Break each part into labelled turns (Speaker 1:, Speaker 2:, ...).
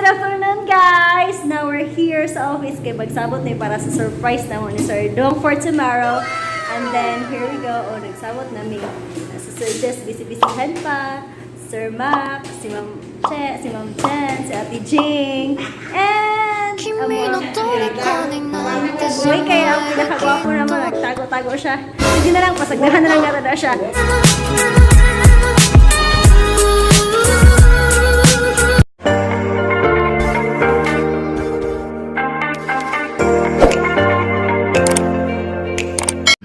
Speaker 1: afternoon, guys! Now we're here sa office kay magsabot ni para sa surprise na mo ni Sir Dong for tomorrow. And then, here we go. Oh, nagsabot namin. Nasa Sir Jess, busy-busyhan pa. Sir Mac, si Ma'am Che, si Ma'am Chen, si Ate Jing. And, uy, kaya ang pinakagwapo naman. Nagtago-tago siya. Sige na lang, pasagdahan na lang natin siya.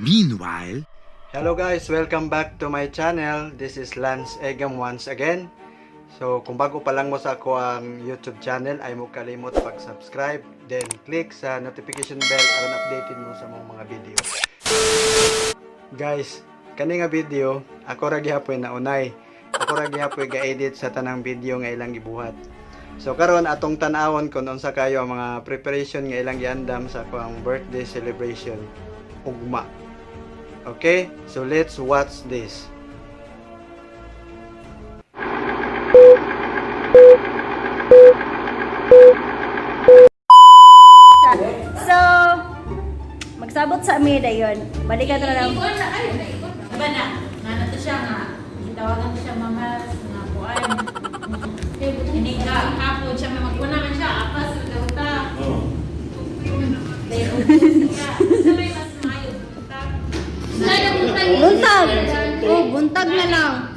Speaker 2: Meanwhile, hello guys, welcome back to my channel. This is Lanz Egam once again. So kung bago pa lang mo sa ako ang YouTube channel, ay mo kalimot pag-subscribe, then click sa notification bell aron updated mo sa mga video. Guys, kani nga video ako ra gihapon na unay. Ako ra gihapon ga-edit sa tanang video nga ilang gibuhat. So karon atong tan-awon kung unsa kayo ang mga preparation nga ilang giandam sa akong birthday celebration ugma. Okay, so let's watch this.
Speaker 1: So, magsabot sa amin dayon. Balikan na lang.
Speaker 3: Iba na, nanato siya nga. Itawagan ko siya mga kuan. Hindi ka, hapon siya may magkuna man siya. Apas, daw ta. Sabay mas mayo.
Speaker 1: Buntag! Oh, buntag na lang.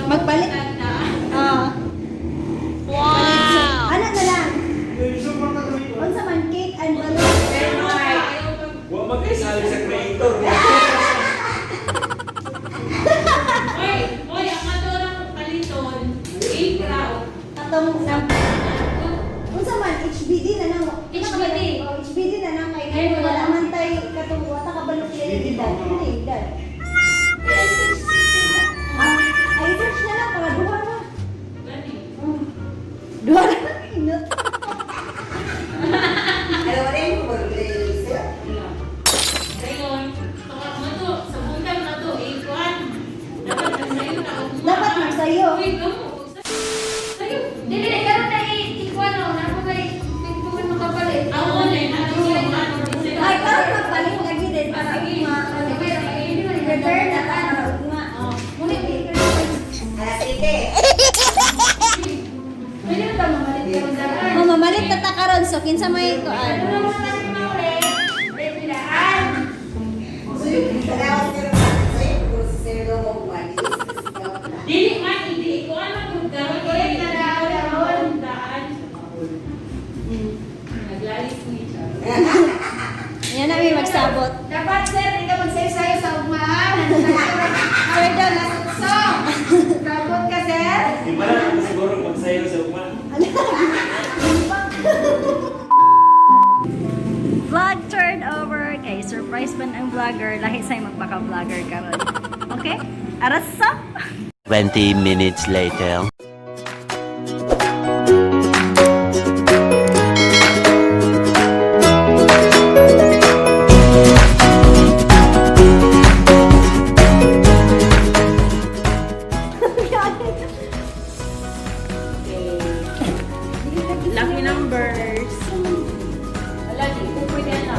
Speaker 1: Magbalik. Wow! Ano na lang? Unsa man cake and balloon?
Speaker 4: Wa magkasali sa creator.
Speaker 3: Oy, ang adorang paliton. Ikraw.
Speaker 1: Atong unsa man HBD na lang.
Speaker 3: HBD.
Speaker 1: Oh, HBD na lang kay ngayon wala man tay katong wata ka balot kay edad. Ay search na lang para duha na.
Speaker 3: Gani.
Speaker 1: Duha na inot.
Speaker 3: Dayon, tukak mo to, sa buntag na to, ikuan. Dapat magsayo na ako.
Speaker 1: Dapat magsayo.
Speaker 3: Uy, gamo. Sayo. Dili, karon na ikuan na. Napo kay pintuan makapalit. Ako na,
Speaker 1: Ay, karon magpalit lagi din para prepare na ka na ugma. Ngunit mamalit na ta karon so kinsa may kuan.
Speaker 3: Dili man, hindi ikuan na kung karon karon daan. Naglalis ni siya.
Speaker 1: Yan na may magsabot.
Speaker 5: Dapat sir, hindi ka magsayo-sayo sa ugmaan. Away daw, nasukso. Sabot ka sir.
Speaker 4: Di ba lang ako siguro magsayo sa uman?
Speaker 1: Vlog turnover kay surprise man ang vlogger lahi say magpaka-vlogger karon. Okay? Arasa.
Speaker 6: 20 minutes later.
Speaker 3: Lucky numbers. Wala, di ko pwede na.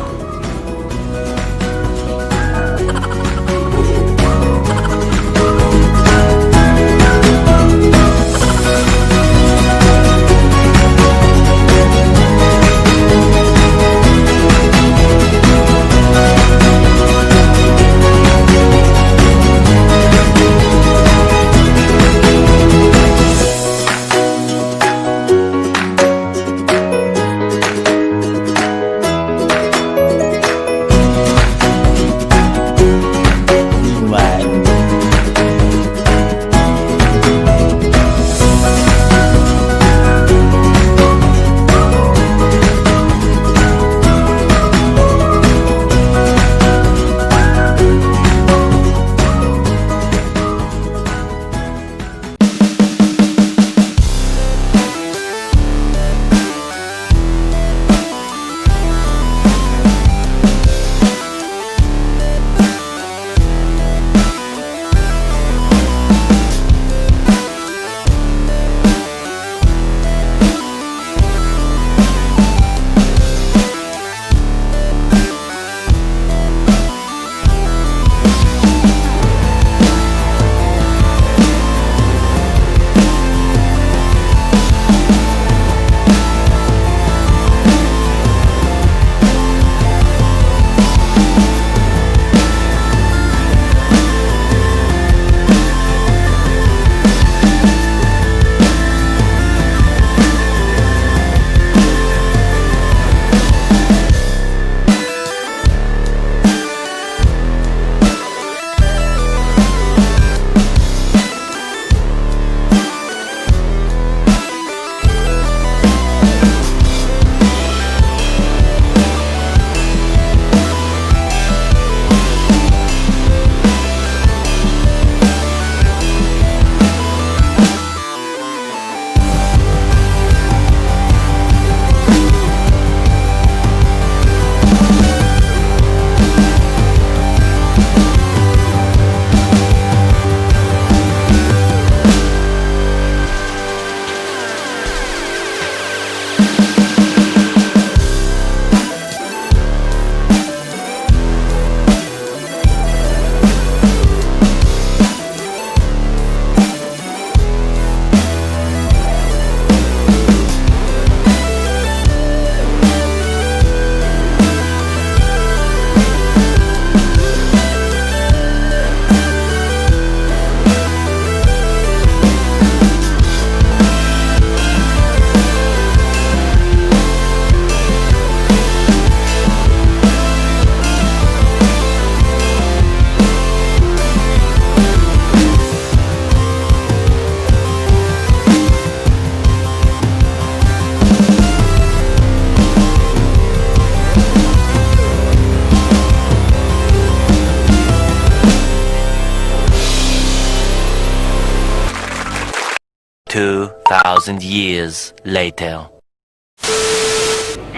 Speaker 6: 2,000 years later.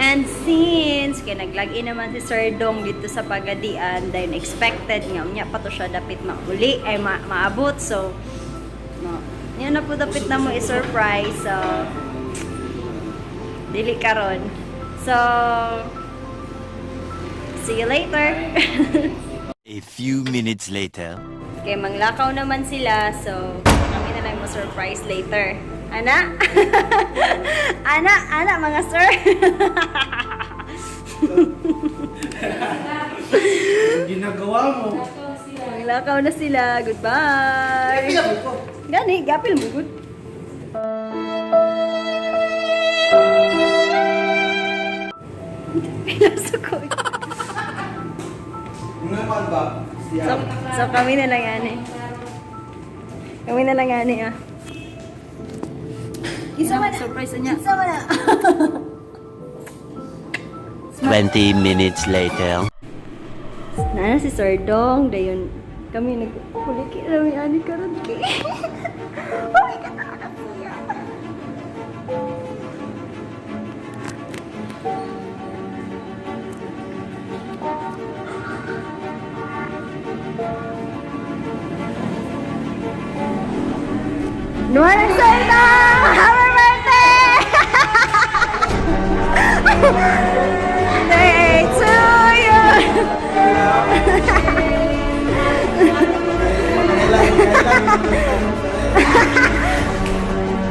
Speaker 1: And since kaya nag-login naman si Sir Dong dito sa Pagadian, dahil expected nga unya pa to siya dapit mauli ay maabot, so no, yan na po dapit na mo i-surprise, so dili karon, so see you later.
Speaker 6: A few minutes later.
Speaker 1: Okay, manglakaw naman sila, so kami na lang mo-surprise later. Ana? ana mga sir.
Speaker 2: Ginagawa mo.
Speaker 1: Manglakaw na sila. Goodbye. Gani, gapil mo good. Pinasukot.
Speaker 2: Nga man ba?
Speaker 1: So kami na lang yan eh. Kami na lang yan eh ah. Isa man surprise niya. Isa man na.
Speaker 6: 20 minutes later.
Speaker 1: Nana si Sir Dong, dayon kami nagpuliki kami ani karon kay. Oh my god, nakakasiya. Nuwan ang Sir Dong! Happy birthday! Day to you!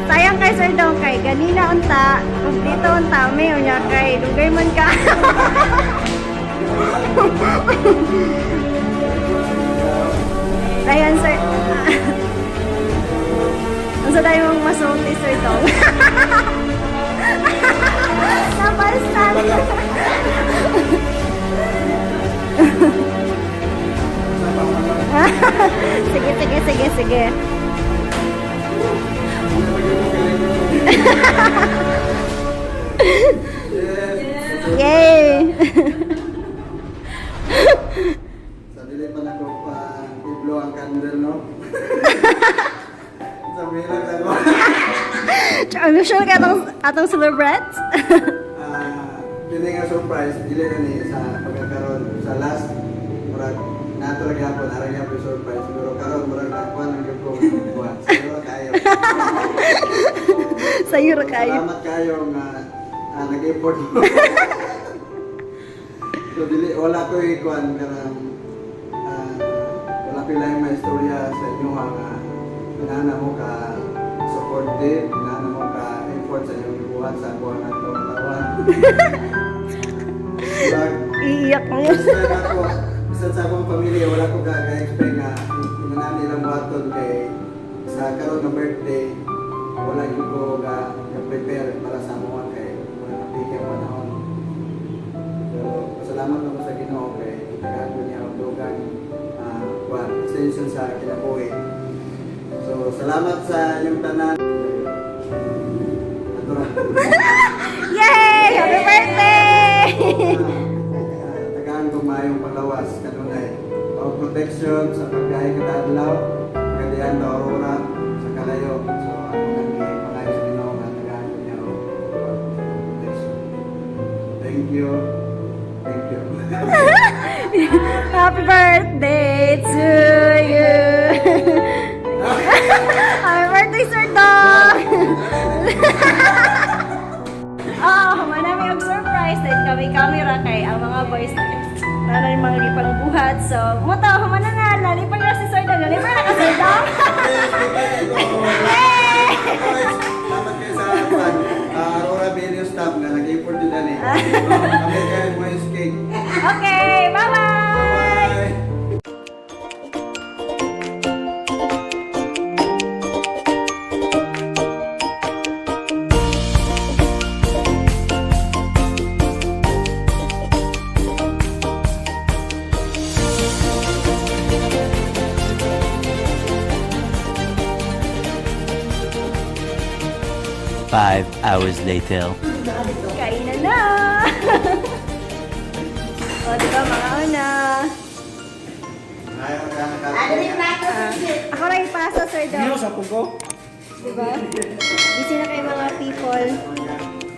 Speaker 1: Sayang kay Sir Dong kay ganina unta, kung dito unta may unya kay dugay man ka. Dayan Sir. Unsa dayon mong masulti Sir Dong? Napalsan. Sige. Yay!
Speaker 2: Sa dili pa na ko pa i-blow ang candle, no? Sa milag sa ko.
Speaker 1: Ang sure ka atong celebrate?
Speaker 2: Pili nga surprise, dili na ni sa pagkakaroon sa last murag nato lagi hapon, arang hapon surprise. Siguro karon murag nakuha ng ko buhat. Siguro kayo.
Speaker 1: Sayo ra kayo.
Speaker 2: Salamat kayo nga nag-effort mo. So dili wala ko ikuan karang wala ko lang may istorya sa inyo nga pinana mo ka supportive, pinana mo ka effort sa inyong buhat sa buwan at tawan.
Speaker 1: Iiyak mo.
Speaker 2: Isa sa akong pamilya, wala ko ka-expect nga pinana nilang buhaton kay sa karon nga birthday, wala ko ka-prepare para sa mga kay wala napigyan panahon. Pero pasalamat ako sa Ginoo kay itagaan ko niya ang dugang extension sa kinabuhi. So salamat sa inyong tanan.
Speaker 1: Yay! Happy birthday!
Speaker 2: Tagaan ko maayong palawas kanunay. O protection sa pagkain kada adlaw, kadiyan ta aurora sa kalayo. So ako nang pangayo sa Ginoo nga tagaan ko niya o protection. Thank you.
Speaker 1: Happy birthday to you! Happy birthday, Sir Dong! Manami ang surprise dahil kami camera kay ang mga boys na mga lipang buhat. So, muto, humana na, nalipang na si Sir Dong. Nalipang na ka, Sir Dong!
Speaker 2: Salamat kayo sa Aurora Video staff nga nag-effort din na kami kayo mo yung cake.
Speaker 1: Okay, bye-bye!
Speaker 2: Bye!
Speaker 6: 5 hours later.
Speaker 1: Kainan na! O, diba mga una?
Speaker 2: Ayaw ka
Speaker 5: Ano rin nato?
Speaker 1: Ako lang ipasa, Sir Dong.
Speaker 2: sa pugo?
Speaker 1: Diba? Busy na kayo mga people.